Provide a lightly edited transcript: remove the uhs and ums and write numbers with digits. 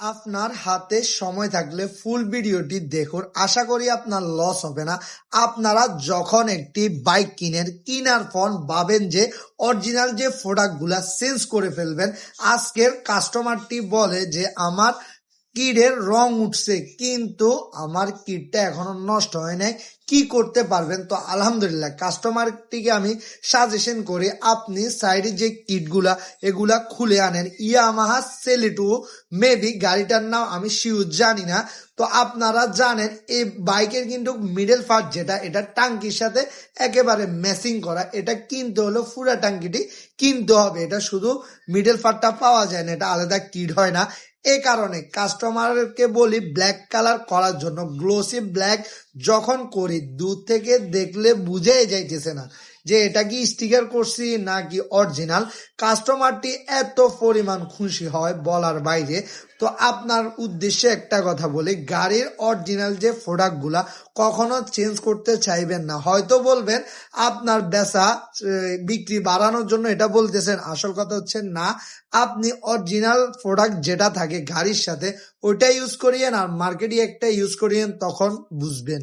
আপনার হাতে সময় থাকলে ফুল ভিডিওটি দেখুন, আশা করি আপনার লস হবে না। আপনারা যখন একটি বাইক কেনার পর ভাবেন যে অরিজিনাল যে প্রোডাক্টগুলা চেঞ্জ করে ফেলবেন, আজকের কাস্টমারটি বলে যে আমার কিডের রং উঠছে কিন্তু আমার কিডটা এখনো নষ্ট হয় নাই, কি করতে পারবেন? তো আলহামদুলিল্লাহ কাস্টমারটিকে আমি সাজেশন করি আপনি সাইডে যে কিটগুলা এগুলা খুলে আনেন। ইয়ামাহা সেলিটু মেবি গাড়িটার নাম আমি শিওর জানি না। তো আপনারা জানেন এই বাইকের কিন্তু মিডল পার্ট যেটা, এটা টাঙ্কির সাথে একেবারে ম্যাচিং করা। এটা কিনতে হলো পুরা টাঙ্কিটি কিনতে হবে, এটা শুধু মিডল পার্টটা পাওয়া যায় না, এটা আলাদা কিট হয় না। এই কারণে কাস্টমারকে বলি ব্ল্যাক কালার করার জন্য। গ্লোসি ব্ল্যাক যখন করি দূর থেকে দেখলে বুঝেই যাইতেছে না যে এটা কি স্টিকার করছি নাকি অরিজিনাল। কাস্টমারটি এত পরিমাণ খুশি হয় বলার বাইরে। তো আপনার উদ্দেশ্যে একটা কথা বলি, গাড়ির অরিজিনাল যে প্রোডাক্টগুলা কখনো চেঞ্জ করতে চাইবেন না। হয়তো বলবেন আপনার বেচা বিক্রি বাড়ানোর জন্য এটা বলতেছেন, আসল কথা হচ্ছে না, আপনি অরিজিনাল প্রোডাক্ট যেটা থাকে গাড়ির সাথে ওইটা ইউজ করিয়েন আর মার্কেটে একটা ইউজ করিয়েন, তখন বুঝবেন।